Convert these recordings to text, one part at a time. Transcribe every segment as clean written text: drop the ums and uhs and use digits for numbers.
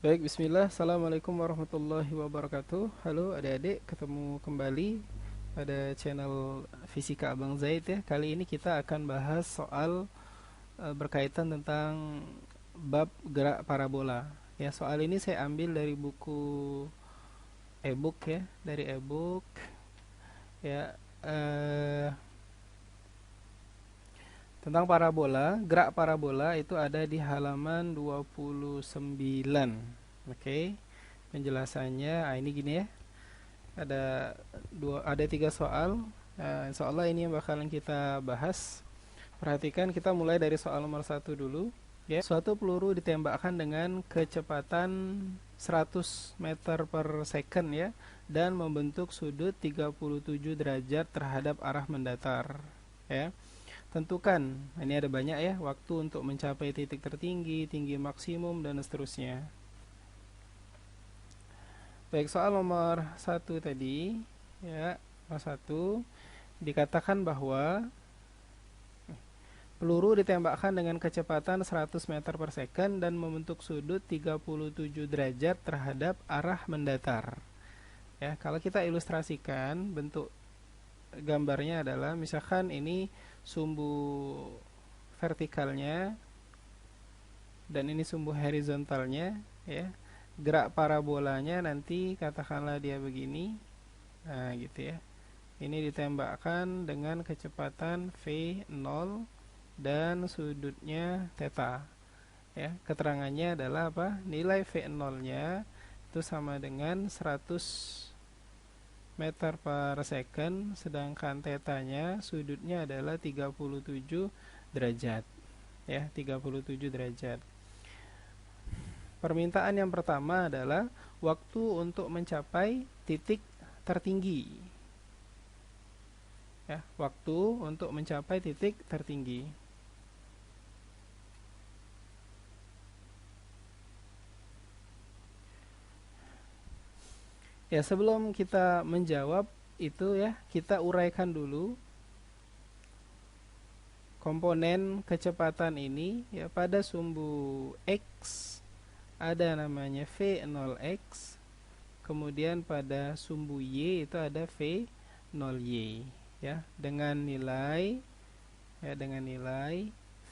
Baik, bismillah. Assalamualaikum warahmatullahi wabarakatuh. Halo adik-adik, ketemu kembali pada channel Fisika Abang Zaid ya. Kali ini kita akan bahas soal berkaitan tentang bab gerak parabola. Ya, soal ini saya ambil dari buku e-book ya, dari e-book ya. eh, Tentang parabola, gerak parabola itu ada di halaman 29. Oke. Penjelasannya ini gini ya. Ada tiga soal. Insya Allah ini yang bakalan kita bahas. Perhatikan, kita mulai dari soal nomor satu dulu ya. Suatu peluru ditembakkan dengan kecepatan 100 meter per second ya, dan membentuk sudut 37 derajat terhadap arah mendatar ya. Tentukan, ini ada banyak ya, waktu untuk mencapai titik tertinggi, tinggi maksimum, dan seterusnya. Baik, soal nomor satu tadi ya. Nomor satu dikatakan bahwa peluru ditembakkan dengan kecepatan 100 meter per second dan membentuk sudut 37 derajat terhadap arah mendatar. Ya, kalau kita ilustrasikan, bentuk gambarnya adalah misalkan ini sumbu vertikalnya dan ini sumbu horizontalnya ya. Gerak parabolanya nanti katakanlah dia begini. Nah, gitu ya. Ini ditembakkan dengan kecepatan V0 dan sudutnya theta. Ya, keterangannya adalah apa? Nilai V0-nya itu sama dengan 100 meter per second, sedangkan tetanya sudutnya adalah 37 derajat. Ya, 37 derajat. Permintaan yang pertama adalah waktu untuk mencapai titik tertinggi. Ya, waktu untuk mencapai titik tertinggi. Ya, sebelum kita menjawab itu ya, kita uraikan dulu komponen kecepatan ini ya. Pada sumbu X ada namanya V0x, kemudian pada sumbu Y itu ada V0y ya, dengan nilai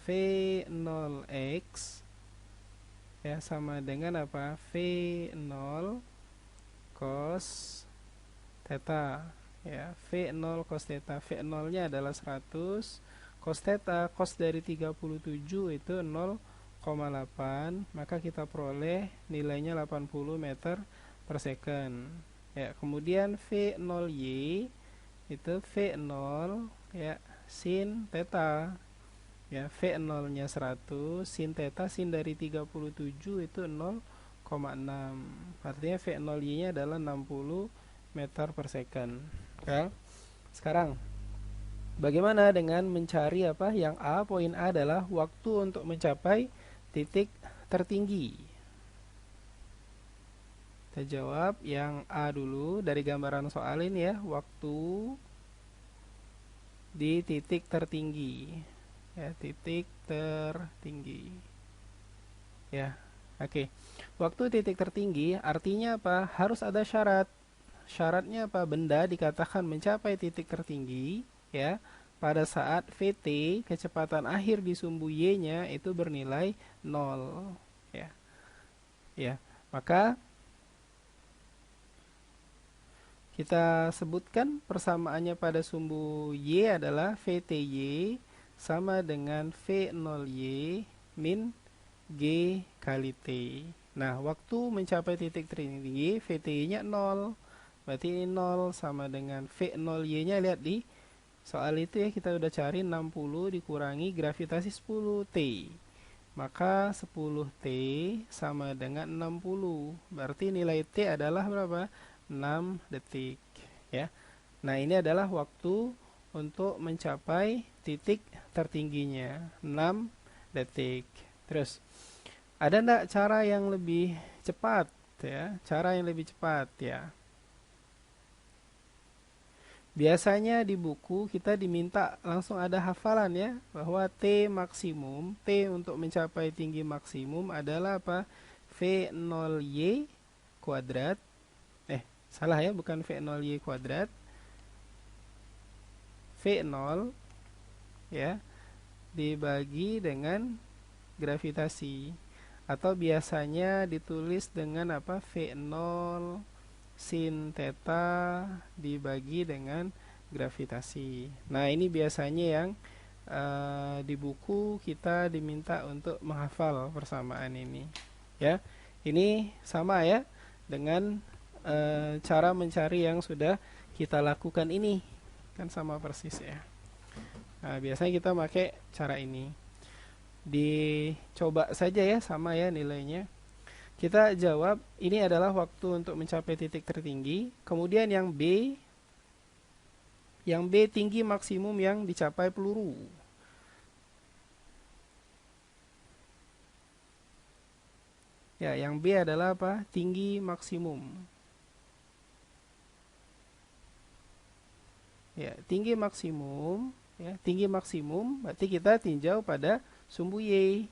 V0x ya sama dengan apa? V0 cos theta ya. V0 cos theta, V0 nya adalah 100, cos theta, cos dari 37 itu 0,8, maka kita peroleh nilainya 80 meter per second ya. Kemudian V0y itu V0 ya sin theta ya. V0-nya 100, sin theta, sin dari 37 itu 0,6, artinya V0y-nya adalah 60 meter per second ya. Sekarang bagaimana dengan mencari apa yang A? Poin A adalah waktu untuk mencapai titik tertinggi. Kita jawab yang A dulu dari gambaran soal ini ya. Waktu di titik tertinggi ya, titik tertinggi ya. Oke, waktu titik tertinggi artinya apa? Harus ada syarat. Syaratnya apa? Benda dikatakan mencapai titik tertinggi ya pada saat VT, kecepatan akhir di sumbu Y-nya itu bernilai 0 ya. Ya. Maka kita sebutkan persamaannya pada sumbu Y adalah VTY sama dengan V0Y min G kali T. Nah, waktu mencapai titik tertinggi VTY-nya 0. Berarti ini 0 sama dengan V0Y-nya, lihat di soal itu ya, kita udah cari 60 dikurangi gravitasi 10 T. Maka 10 T sama dengan 60. Berarti nilai T adalah berapa? 6 detik ya. Nah, ini adalah waktu untuk mencapai titik tertingginya, 6 detik. Terus, ada enggak cara yang lebih cepat ya? Cara yang lebih cepat ya. Biasanya di buku kita diminta langsung ada hafalan ya, bahwa T maksimum, T untuk mencapai tinggi maksimum adalah apa? V0Y kuadrat, salah ya, bukan V0Y kuadrat, V0 ya, dibagi dengan gravitasi, atau biasanya ditulis dengan apa, V0 sin theta dibagi dengan gravitasi. Nah, ini biasanya yang di buku kita diminta untuk menghafal persamaan ini ya. Ini sama ya dengan cara mencari yang sudah kita lakukan ini, kan sama persis ya. Nah, biasanya kita pakai cara ini. Dicoba saja ya, sama ya nilainya. Kita jawab, ini adalah waktu untuk mencapai titik tertinggi. Kemudian yang B tinggi maksimum yang dicapai peluru. Ya, yang B adalah apa? Tinggi maksimum. Ya, tinggi maksimum, ya, tinggi maksimum berarti kita tinjau pada sumbu Y.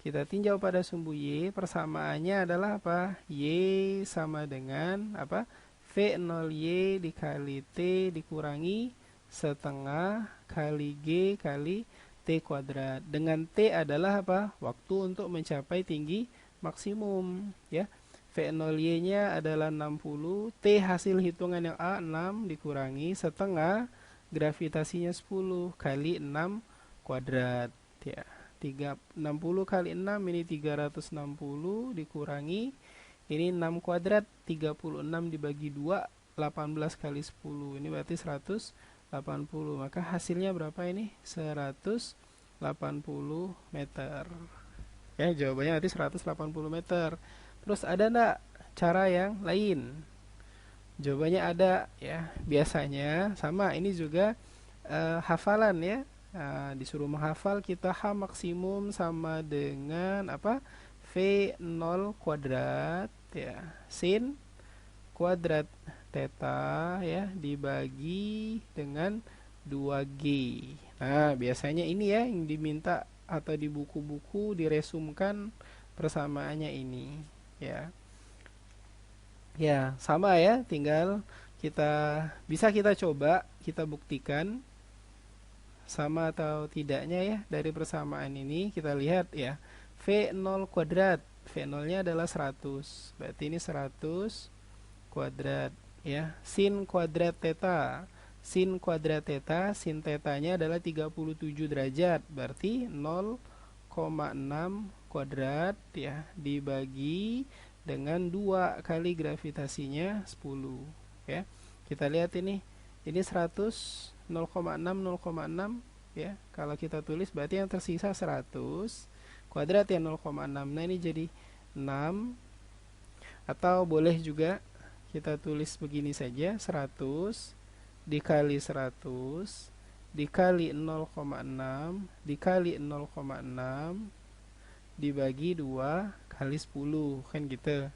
Kita tinjau pada sumbu Y, persamaannya adalah apa? Y sama dengan apa? V0Y dikali T dikurangi setengah kali G kali T kuadrat. Dengan T adalah apa? Waktu untuk mencapai tinggi maksimum ya. V0Y-nya adalah 60, T hasil hitungan yang A 6 dikurangi setengah gravitasinya 10 kali 6 kuadrat ya. 60 kali 6 ini 360 dikurangi ini 6 kuadrat, 36 dibagi 2, 18 kali 10 ini berarti 180. Maka hasilnya berapa ini? 180 meter. Ya, jawabannya nanti 180 meter. Terus ada enggak cara yang lain? Jawabannya ada ya. Biasanya sama, ini juga hafalan ya. Disuruh menghafal kita H maksimum sama dengan apa? V0 kuadrat ya, sin kuadrat theta ya dibagi dengan 2G. Nah, biasanya ini ya yang diminta atau di buku-buku diresumkan persamaannya ini ya. Ya, sama ya, tinggal bisa kita coba, kita buktikan sama atau tidaknya ya dari persamaan ini. Kita lihat ya. V0 kuadrat, V0-nya adalah 100. Berarti ini 100 kuadrat ya. Sin kuadrat theta. Sin kuadrat theta, sin tetanya adalah 37 derajat. Berarti 0,6 kuadrat ya dibagi dengan 2 kali gravitasinya 10 ya. Kita lihat ini 100, 0,6 ya. Kalau kita tulis berarti yang tersisa 100 kuadrat ya 0,6. Nah, ini jadi 6, atau boleh juga kita tulis begini saja, 100 dikali 100 dikali 0,6 dikali 0,6 dibagi 2 kali 10 kan gitu.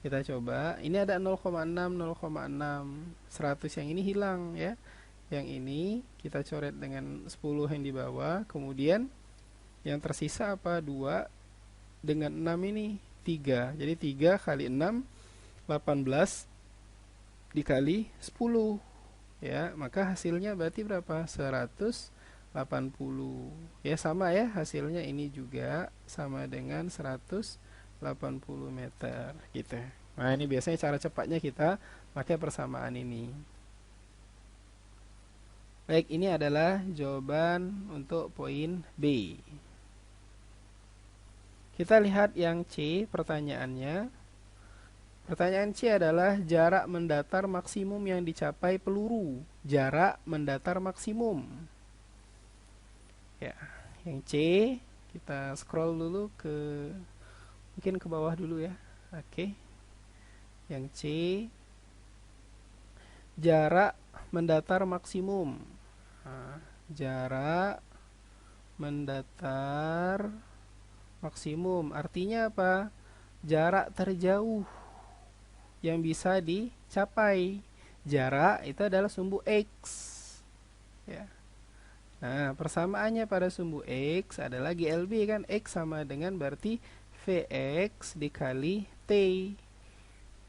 Kita coba, ini ada 0,6 0,6, 100 yang ini hilang ya. Yang ini kita coret dengan 10 yang di bawah. Kemudian yang tersisa apa? 2 dengan 6 ini 3. Jadi 3 kali 6 18 dikali 10 ya. Maka hasilnya berarti berapa? 180 ya. Sama ya, hasilnya ini juga sama dengan 180 meter gitu. Nah, ini biasanya cara cepatnya kita pakai persamaan ini. Baik, ini adalah jawaban untuk poin B. Kita lihat yang C, pertanyaannya. Pertanyaan C adalah jarak mendatar maksimum yang dicapai peluru. Jarak mendatar maksimum. Ya, yang C, kita scroll dulu mungkin ke bawah dulu ya. Oke. Yang C, jarak mendatar maksimum. Jarak mendatar maksimum artinya apa? Jarak terjauh yang bisa dicapai. Jarak itu adalah sumbu X ya. Nah, persamaannya pada sumbu X ada lagi LB kan, X sama dengan berarti Vx dikali T.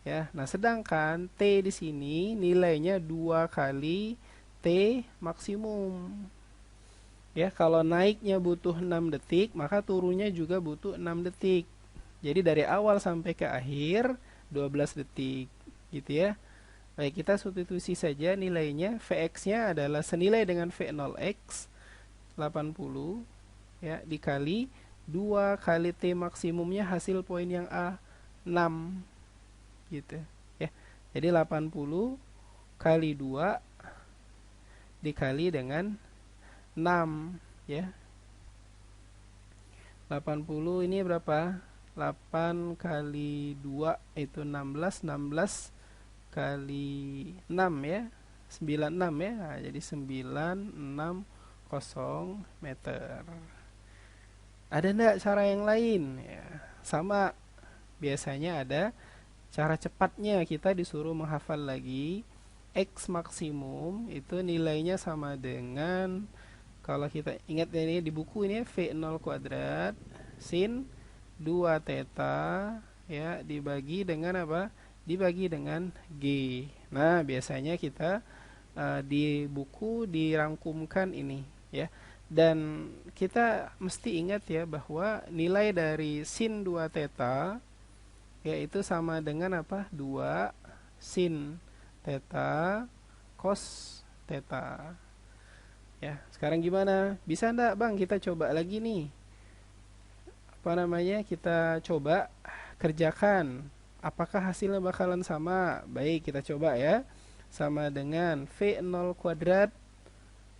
Ya, nah sedangkan T di sini nilainya 2 kali T maksimum. Ya, kalau naiknya butuh 6 detik, maka turunnya juga butuh 6 detik. Jadi dari awal sampai ke akhir 12 detik, gitu ya. Baik, kita substitusi saja nilainya. Vx-nya adalah senilai dengan V0x 80 ya dikali 2 kali T maksimumnya hasil poin yang A 6 gitu ya. Jadi 80 kali 2 dikali dengan 6 ya. 80 ini berapa? 8 kali 2 itu 16, 16 kali 6 ya. 96 ya. Nah, jadi 960 meter. Ada enggak cara yang lain? Ya, sama biasanya ada cara cepatnya, kita disuruh menghafal lagi X maksimum itu nilainya sama dengan, kalau kita ingat ini di buku ini V0 kuadrat sin 2 theta ya dibagi dengan apa? Dibagi dengan G. Nah, biasanya kita di buku dirangkumkan ini ya. Dan kita mesti ingat ya bahwa nilai dari sin 2 theta yaitu sama dengan apa? 2 sin theta cos theta. Ya, sekarang gimana? Bisa enggak, Bang? Kita coba lagi nih. Apa namanya? Kita coba kerjakan. Apakah hasilnya bakalan sama? Baik, kita coba ya. Sama dengan V0 kuadrat.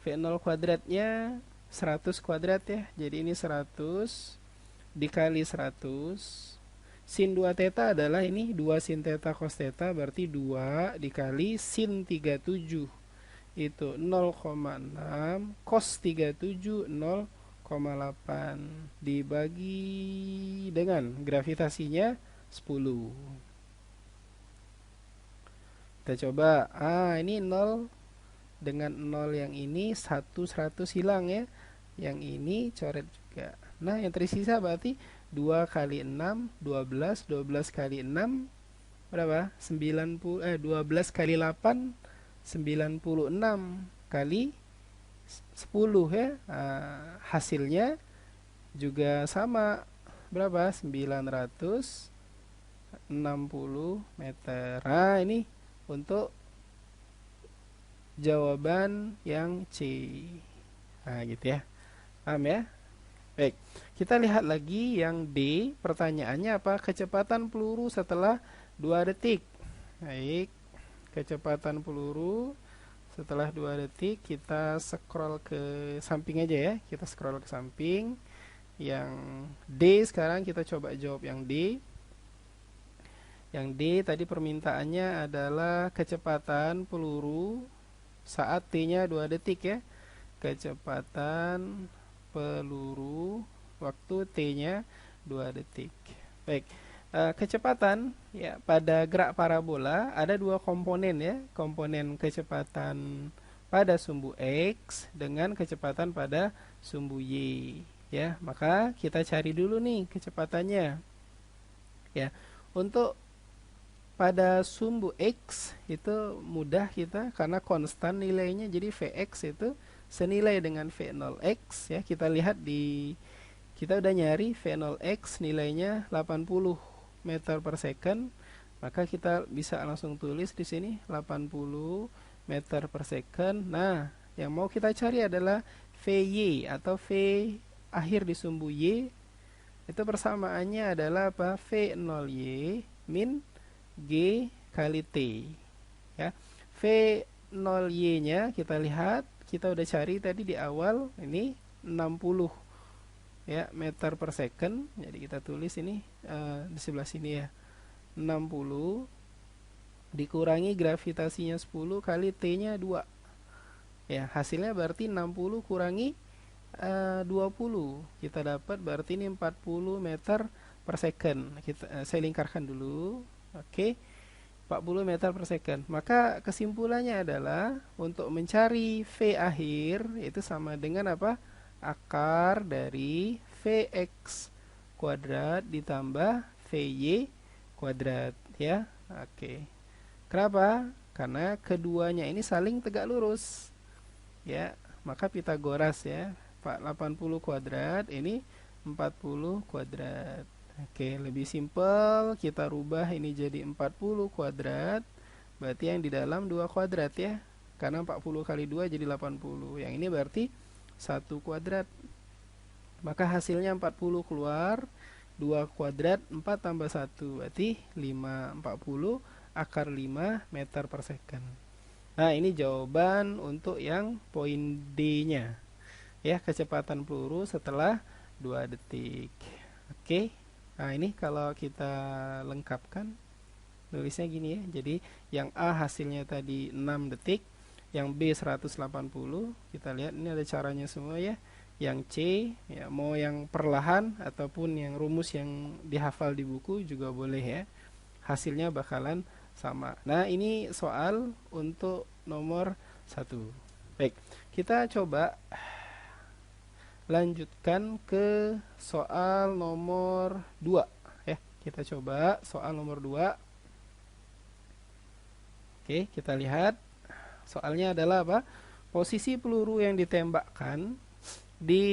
V0 kuadratnya 100 kuadrat ya. Jadi ini 100 dikali 100. Sin 2 theta adalah ini 2 sin theta cos theta, berarti 2 dikali sin 37 itu 0,6 cos 37 0,8 dibagi dengan gravitasinya 10. Kita coba. Ini 0 dengan 0 yang ini 100 hilang ya. Yang ini coret juga. Nah, yang tersisa berarti 2 kali 6 12, 12 kali 6 berapa? 12 kali 8 96 kali 10 ya. Hasilnya juga sama, berapa? 960 meter. Nah, ini untuk jawaban yang C. Nah, gitu ya. Paham ya? Baik, kita lihat lagi yang D. Pertanyaannya apa? Kecepatan peluru setelah 2 detik. Baik, kecepatan peluru setelah 2 detik. Kita scroll ke samping aja ya. Kita scroll ke samping. Yang D sekarang kita coba jawab yang D. Yang D tadi permintaannya adalah kecepatan peluru saat T-nya 2 detik ya. Kecepatan peluru waktu T-nya 2 detik. Baik, kecepatan ya pada gerak parabola ada 2 komponen ya. Komponen kecepatan pada sumbu X dengan kecepatan pada sumbu Y ya. Maka kita cari dulu nih kecepatannya. Ya. Untuk pada sumbu X itu mudah kita karena konstan nilainya, jadi Vx itu senilai dengan V0x ya. Kita lihat kita udah nyari V0x nilainya 80 meter per second, maka kita bisa langsung tulis di sini 80 meter per second. Nah, yang mau kita cari adalah Vy atau V akhir di sumbu Y. Itu persamaannya adalah apa? V0y min G kali T ya. V0y nya kita lihat, kita udah cari tadi di awal, ini 60 ya meter per second. Jadi kita tulis ini di sebelah sini ya, 60 dikurangi gravitasinya 10 kali T nya 2 ya. Hasilnya berarti 60 kurangi 20, kita dapat berarti ini 40 meter per second. Saya lingkarkan dulu. Oke. 40 meter per second. Maka kesimpulannya adalah untuk mencari V akhir itu sama dengan apa? Akar dari Vx kuadrat ditambah Vy kuadrat ya. Oke. Kenapa? Karena keduanya ini saling tegak lurus. Ya, maka Pitagoras ya. 80 kuadrat ini 40 kuadrat. Oke, lebih simpel kita rubah ini jadi 40 kuadrat. Berarti yang di dalam 2 kuadrat ya. Karena 40 kali 2 jadi 80. Yang ini berarti 1 kuadrat. Maka hasilnya 40 keluar, 2 kuadrat 4 tambah 1 berarti 5. 40 akar 5 meter per second. Nah, ini jawaban untuk yang poin D-nya. Ya, kecepatan peluru setelah 2 detik. Oke. Nah, ini kalau kita lengkapkan nulisnya gini ya. Jadi yang A hasilnya tadi 6 detik, yang B 180. Kita lihat ini ada caranya semua ya. Yang C ya, mau yang perlahan ataupun yang rumus yang dihafal di buku juga boleh ya. Hasilnya bakalan sama. Nah, ini soal untuk nomor 1. Baik, kita coba lanjutkan ke soal nomor 2 ya. Kita coba soal nomor 2. Oke, kita lihat. Soalnya adalah apa? Posisi peluru yang ditembakkan di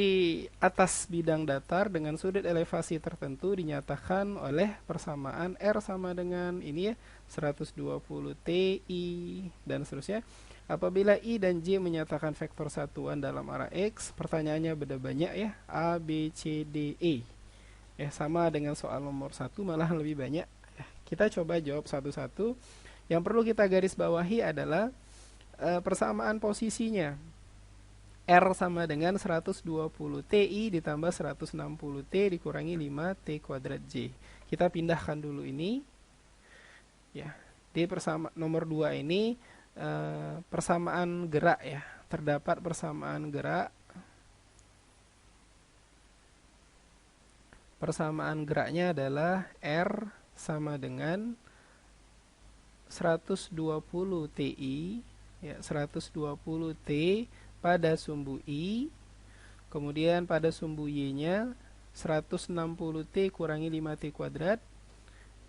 atas bidang datar dengan sudut elevasi tertentu dinyatakan oleh persamaan R sama dengan ini ya, 120 Ti dan seterusnya. Apabila I dan J menyatakan vektor satuan dalam arah X, pertanyaannya beda banyak ya, A, B, C, D, E. Ya, sama dengan soal nomor 1, malah lebih banyak. Ya, kita coba jawab satu-satu. Yang perlu kita garis bawahi adalah persamaan posisinya. R sama dengan 120 Ti ditambah 160 T dikurangi 5 T kuadrat J. Kita pindahkan dulu ini. Ya, di nomor 2 ini persamaan gerak ya. Terdapat persamaan gerak. Persamaan geraknya adalah R sama dengan 120 Ti ya, 120 T pada sumbu I, kemudian pada sumbu Y-nya 160 T kurangi 5 T kuadrat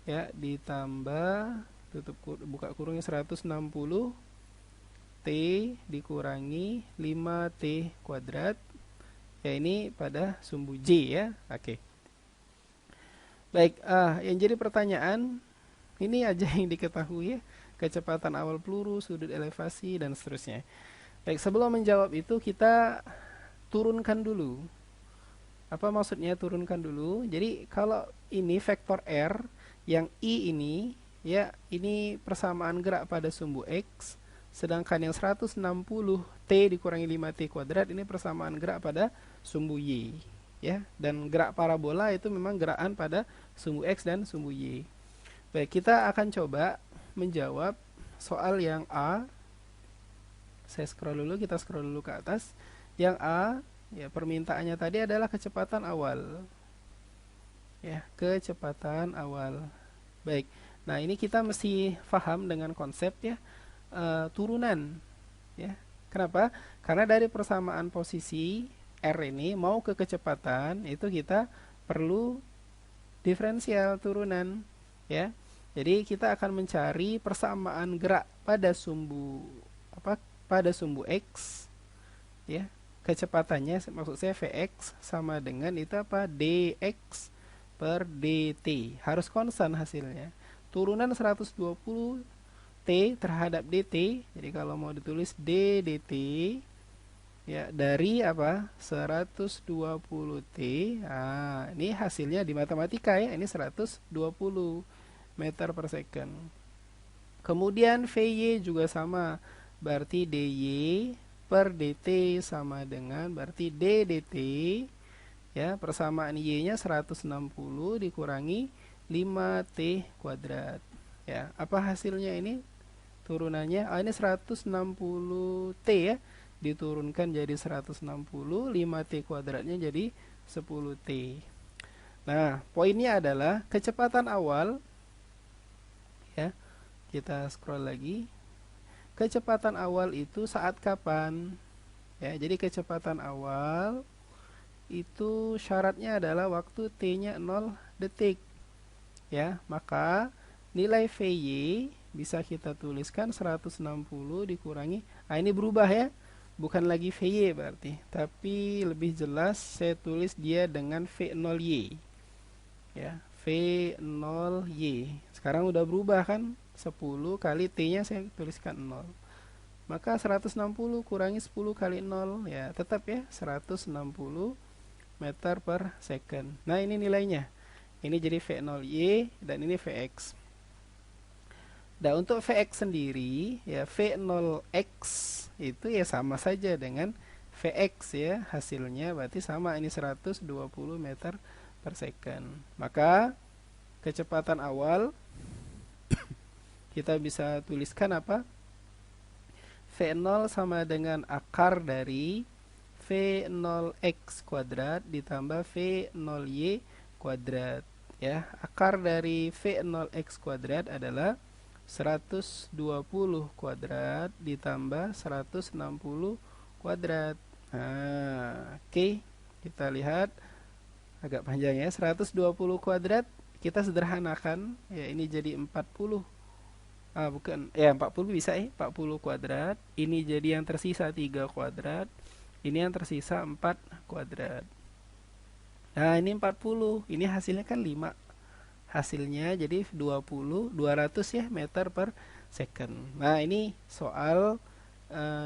ya, ditambah buka kurungnya 160 T dikurangi 5 T kuadrat ya, ini pada sumbu J ya. Oke. Baik, yang jadi pertanyaan ini aja yang diketahui ya, kecepatan awal peluru, sudut elevasi dan seterusnya. Baik, sebelum menjawab itu kita turunkan dulu. Apa maksudnya turunkan dulu? Jadi kalau ini vektor R, yang I ini ya, ini persamaan gerak pada sumbu X, sedangkan yang 160 T dikurangi 5 T kuadrat ini persamaan gerak pada sumbu Y ya, dan gerak parabola itu memang gerakan pada sumbu X dan sumbu Y. Baik, kita akan coba menjawab soal yang A. Saya scroll dulu, kita scroll dulu ke atas. Yang A, ya permintaannya tadi adalah kecepatan awal. Ya, kecepatan awal. Baik. Nah, ini kita mesti paham dengan konsep ya, turunan. Ya. Kenapa? Karena dari persamaan posisi R ini mau ke kecepatan itu kita perlu diferensial turunan, ya. Jadi kita akan mencari persamaan gerak pada sumbu pada sumbu X ya. Kecepatannya maksud saya Vx sama dengan itu apa? Dx per dt. Harus konstan hasilnya. Turunan 120 T terhadap dt. Jadi kalau mau ditulis d dt ya dari apa? 120 T. Nah, ini hasilnya di matematika ya. Ini 120 meter per second. Kemudian Vy juga sama. Berarti dy per dt sama dengan berarti d dt ya, persamaan y-nya 160 dikurangi 5t kuadrat ya. Apa hasilnya ini? Turunannya ini 160t ya, diturunkan jadi 160, 5t kuadratnya jadi 10t. Nah, poinnya adalah kecepatan awal ya. Kita scroll lagi. Kecepatan awal itu saat kapan? Ya, jadi kecepatan awal itu syaratnya adalah waktu T-nya 0 detik. Ya, maka nilai VY bisa kita tuliskan 160 dikurangi. Ah, ini berubah ya. Bukan lagi VY berarti, tapi lebih jelas saya tulis dia dengan V0Y. Ya, V0Y. Sekarang udah berubah kan? 10 kali T-nya saya tuliskan 0. Maka 160 kurangi 10 kali 0 ya tetap ya 160 meter per second. Nah, ini nilainya. Ini jadi V0Y dan ini Vx. Nah, untuk Vx sendiri ya V0x itu ya sama saja dengan Vx ya. Hasilnya berarti sama, ini 120 meter per second. Maka kecepatan awal kita bisa tuliskan apa? V0 sama dengan akar dari V0x kuadrat ditambah V0y kuadrat. Ya, akar dari V0x kuadrat adalah 120 kuadrat ditambah 160 kuadrat. Nah, oke. Kita lihat agak panjang ya. 120 kuadrat kita sederhanakan ya, ini jadi 40. Bukan, ya 40 bisa ya, 40 kuadrat. Ini jadi yang tersisa 3 kuadrat. Ini yang tersisa 4 kuadrat. Nah, ini 40. Ini hasilnya kan 5. Hasilnya jadi 200 ya meter per second. Nah, ini soal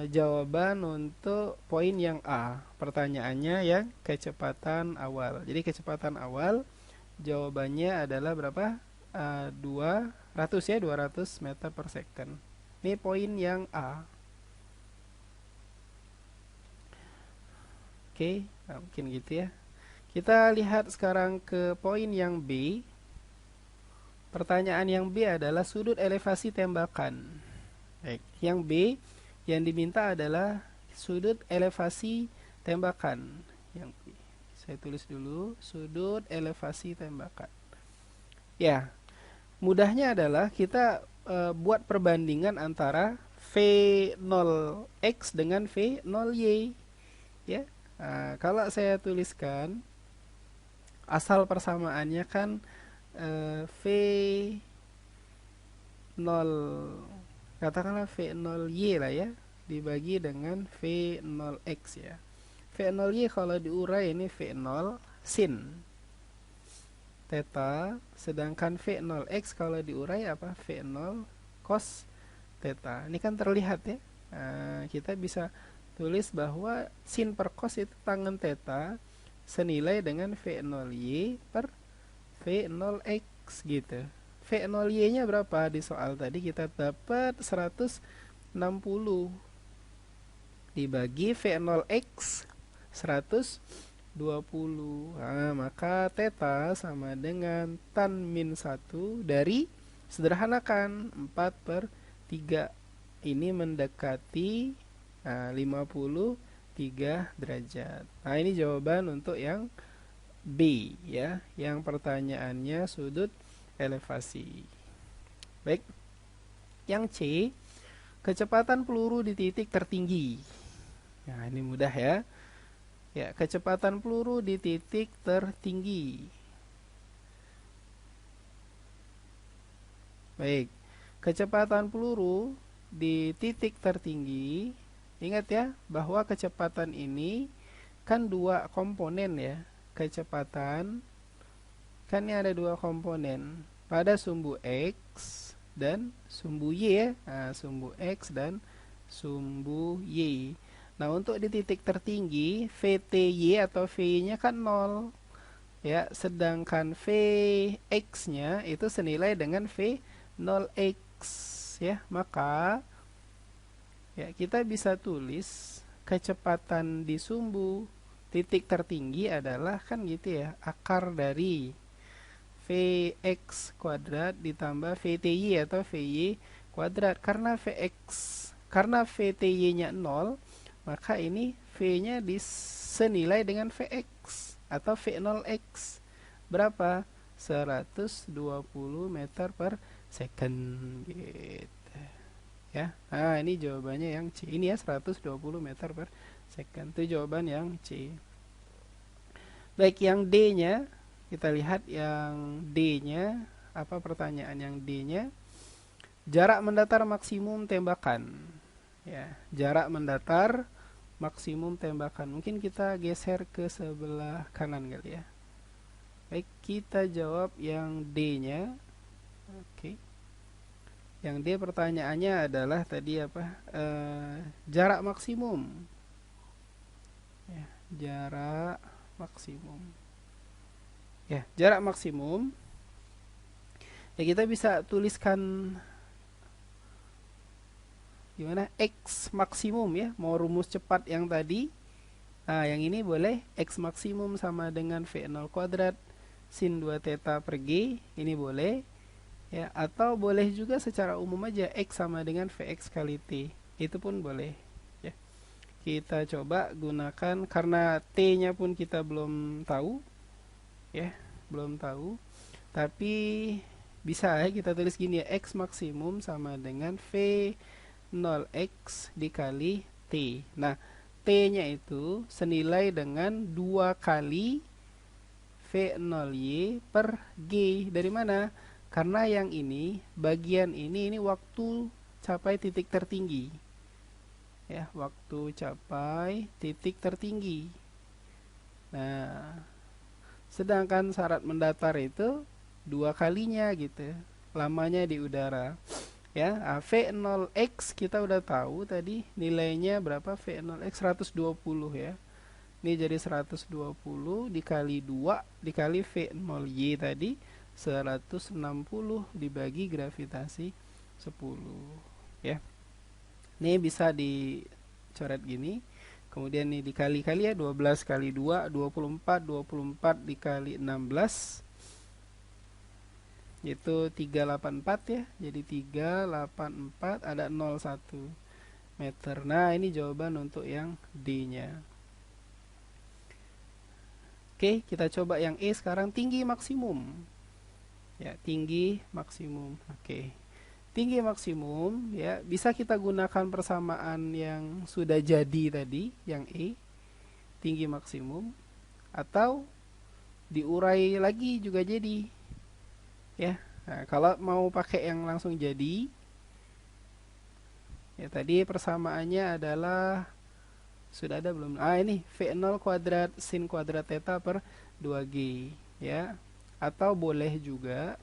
jawaban untuk poin yang A. Pertanyaannya yang kecepatan awal. Jadi kecepatan awal jawabannya adalah berapa? 200 ya, 200 meter per second. Ini poin yang A. Oke, nah, mungkin gitu ya. Kita lihat sekarang ke poin yang B. Pertanyaan yang B adalah sudut elevasi tembakan. Baik, yang B yang diminta adalah sudut elevasi tembakan. Yang B. Saya tulis dulu, sudut elevasi tembakan. Ya, mudahnya adalah kita buat perbandingan antara V0x dengan V0y. Ya, kalau saya tuliskan asal persamaannya kan V0, katakanlah V0y lah ya, dibagi dengan V0x ya. V0y kalau diurai ini V0 sin theta, sedangkan V0x kalau diurai apa? V0 cos theta. Ini kan terlihat ya. Kita bisa tulis bahwa sin per cos itu tangen theta senilai dengan V0y per V0x gitu. V0y nya berapa di soal tadi? Kita dapat 160 dibagi V0x 120. Nah, maka theta sama dengan tan min 1 dari, sederhanakan, 4/3. Ini mendekati 53 derajat. Nah, ini jawaban untuk yang B ya, yang pertanyaannya sudut elevasi. Baik. Yang C, kecepatan peluru di titik tertinggi. Nah, ini mudah ya. Ya, kecepatan peluru di titik tertinggi. Baik. Kecepatan peluru di titik tertinggi, ingat ya bahwa kecepatan ini kan dua komponen ya. Kecepatan kan ini ada dua komponen pada sumbu X dan sumbu Y ya. Nah, sumbu X dan sumbu Y. Nah, untuk di titik tertinggi VTY atau V-nya kan 0 ya, sedangkan Vx-nya itu senilai dengan V0x ya. Maka ya kita bisa tulis kecepatan di sumbu titik tertinggi adalah kan gitu ya, akar dari Vx kuadrat ditambah Vty atau Vy kuadrat. Karena Vty-nya 0, maka ini V-nya disenilai dengan Vx atau V0x. Berapa? 120 meter per second gitu ya. Nah, ini jawabannya yang C. Ini ya 120 meter per second. Itu jawaban yang C. Baik, yang D-nya kita lihat yang D-nya apa pertanyaan yang D-nya? Jarak mendatar maksimum tembakan. Ya, jarak mendatar maksimum tembakan. Mungkin kita geser ke sebelah kanan kali ya. Baik, kita jawab yang D-nya. Oke. Yang D pertanyaannya adalah tadi apa? Jarak maksimum. Ya, jarak maksimum. Ya, jarak maksimum. Ya, kita bisa tuliskan gimana? X maksimum ya. Mau rumus cepat yang tadi. Nah, yang ini boleh X maksimum sama dengan V0 kuadrat sin 2 theta per G. Ini boleh. Ya, atau boleh juga secara umum aja X sama dengan Vx kali T. Itu pun boleh. Ya. Kita coba gunakan karena T-nya pun kita belum tahu. Ya, belum tahu. Tapi bisa ya kita tulis gini ya, X maksimum sama dengan V0X dikali T. Nah, T-nya itu senilai dengan 2 kali V0Y per G. Dari mana? Karena yang ini, bagian ini waktu capai titik tertinggi. Ya, waktu capai titik tertinggi. Nah, sedangkan syarat mendatar itu 2 kalinya gitu. Lamanya di udara. Ya, V0X kita udah tahu tadi nilainya berapa? V0X 120 ya. Ini jadi 120 dikali 2 dikali V0Y tadi 160 dibagi gravitasi 10 ya. Ini bisa dicoret gini. Kemudian ini dikali-kali ya, 12 kali 2 24 dikali 16 yaitu 384 ya. Jadi 384 ada 01 meter. Nah, ini jawaban untuk yang D-nya. Oke, kita coba yang E sekarang, tinggi maksimum. Ya, tinggi maksimum. Oke. Tinggi maksimum ya bisa kita gunakan persamaan yang sudah jadi tadi, yang E, tinggi maksimum, atau diurai lagi juga jadi. Ya. Nah, kalau mau pakai yang langsung jadi, ya tadi persamaannya adalah sudah ada belum? Ini V0 kuadrat sin kuadrat theta per 2G ya. Atau boleh juga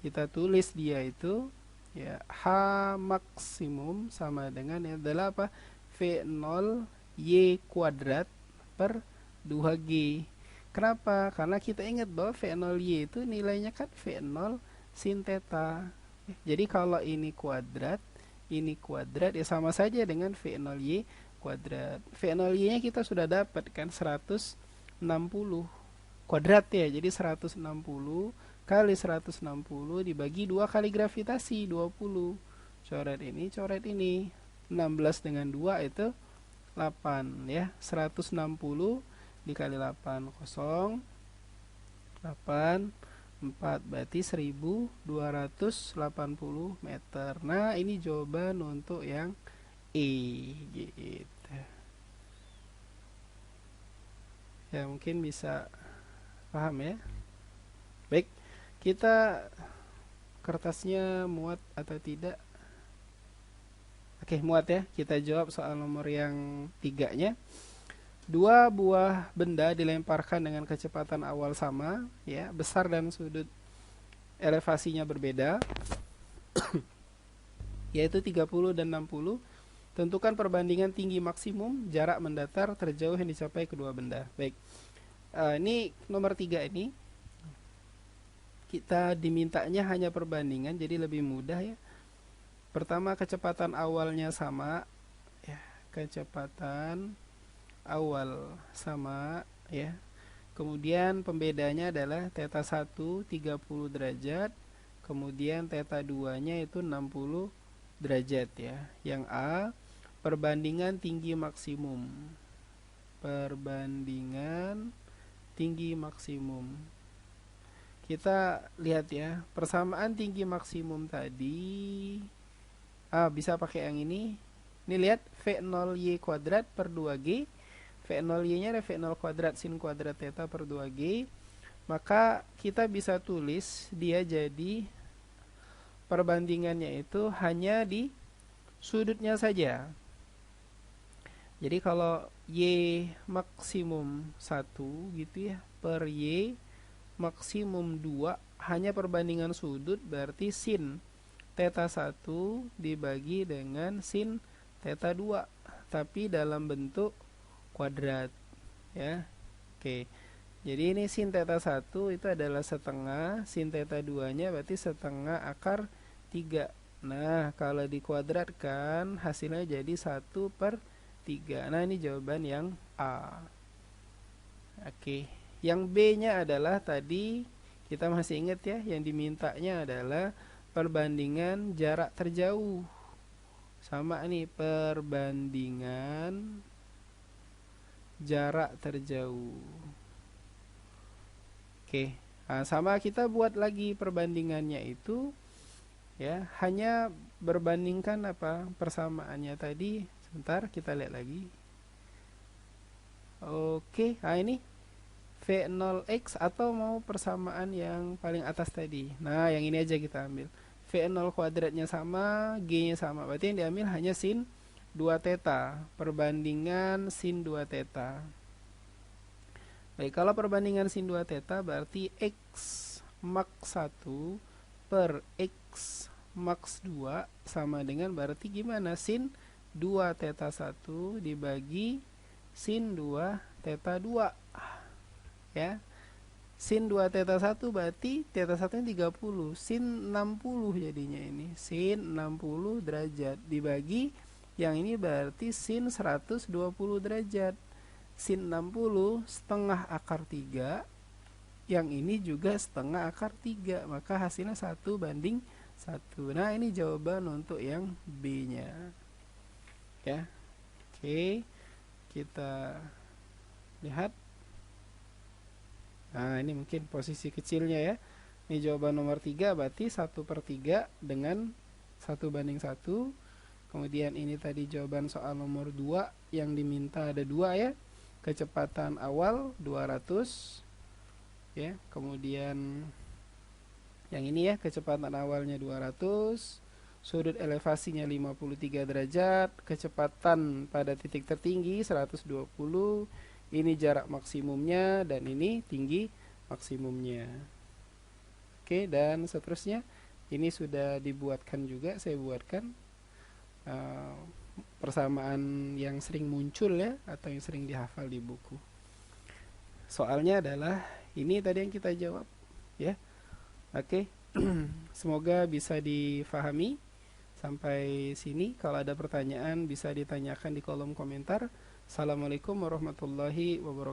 kita tulis dia itu ya H maksimum sama dengan ya adalah apa? V0 Y kuadrat per 2G. Kenapa? Karena kita ingat bahwa V0 Y itu nilainya kan V0 sin theta. Jadi kalau ini kuadrat ya sama saja dengan V0 Y kuadrat. V0 Y-nya kita sudah dapat kan 160 kuadrat ya. Jadi 160 kali 160 dibagi 2 kali gravitasi 20. Coret ini, coret ini. 16 dengan 2 itu 8 ya. 160 dikali 8 kosong 8 4 berarti 1280 meter. Nah, ini jawaban untuk yang E gitu. Ya, mungkin bisa paham ya. Baik, kita kertasnya muat atau tidak? Oke, muat ya. Kita jawab soal nomor yang 3-nya. 2 buah benda dilemparkan dengan kecepatan awal sama, ya, besar dan sudut elevasinya berbeda, yaitu 30 dan 60. Tentukan perbandingan tinggi maksimum jarak mendatar terjauh yang dicapai kedua benda. Baik, ini nomor 3 ini kita dimintanya hanya perbandingan, jadi lebih mudah ya. Pertama, kecepatan awalnya sama, ya, kecepatan awal sama ya. Kemudian pembedanya adalah theta 1 30 derajat, kemudian theta 2-nya itu 60 derajat ya. Yang A, perbandingan tinggi maksimum. Perbandingan tinggi maksimum. kita lihat ya, persamaan tinggi maksimum tadi. Bisa pakai yang ini. Ini lihat V0Y kuadrat per 2G. V0Y nya ada V0 kuadrat sin kuadrat theta per 2G. Maka kita bisa tulis dia jadi perbandingannya itu hanya di sudutnya saja. Jadi kalau Y maksimum 1 gitu ya, per Y maksimum 2, hanya perbandingan sudut, berarti sin theta 1 dibagi dengan sin theta 2, tapi dalam bentuk kuadrat ya. Oke. Jadi ini sin theta 1 itu adalah setengah, sin theta 2-nya berarti setengah akar 3. Nah, kalau dikuadratkan hasilnya jadi 1/3. Nah, ini jawaban yang A. Oke. Yang B-nya adalah tadi kita masih ingat ya, yang dimintanya adalah perbandingan jarak terjauh. Sama nih, perbandingan jarak terjauh. Oke. Nah, sama kita buat lagi perbandingannya itu ya, hanya berbandingkan apa persamaannya tadi. Sebentar, kita lihat lagi. Oke, nah ini V0x atau mau persamaan yang paling atas tadi. Nah, yang ini aja kita ambil. V0 kuadratnya sama, G-nya sama. Berarti yang diambil hanya sin 2 theta. Perbandingan sin 2 theta. Baik, kalau perbandingan sin 2 theta berarti X max 1 per X max 2 sama dengan berarti gimana? Sin 2 theta 1 dibagi sin 2 theta 2. Ya. Sin 2 theta 1 berarti theta 1 nya 30. Sin 60 jadinya ini. Sin 60 derajat dibagi yang ini berarti sin 120 derajat. Sin 60 setengah akar 3, yang ini juga setengah akar 3, maka hasilnya 1/1. Nah, ini jawaban untuk yang B nya ya. Oke, kita lihat. Nah, ini mungkin posisi kecilnya ya. Ini jawaban nomor 3, berarti 1/3 dengan 1/1. Kemudian ini tadi jawaban soal nomor 2, yang diminta ada 2 ya. Kecepatan awal 200 ya. Kemudian yang ini ya, kecepatan awalnya 200, sudut elevasinya 53 derajat, kecepatan pada titik tertinggi 120, ini jarak maksimumnya, dan ini tinggi maksimumnya. Oke, dan seterusnya ini sudah dibuatkan juga, saya buatkan persamaan yang sering muncul ya, atau yang sering dihafal di buku. Soalnya adalah ini tadi yang kita jawab ya. Oke. Semoga bisa difahami sampai sini. Kalau ada pertanyaan bisa ditanyakan di kolom komentar. Assalamualaikum warahmatullahi wabarakatuh.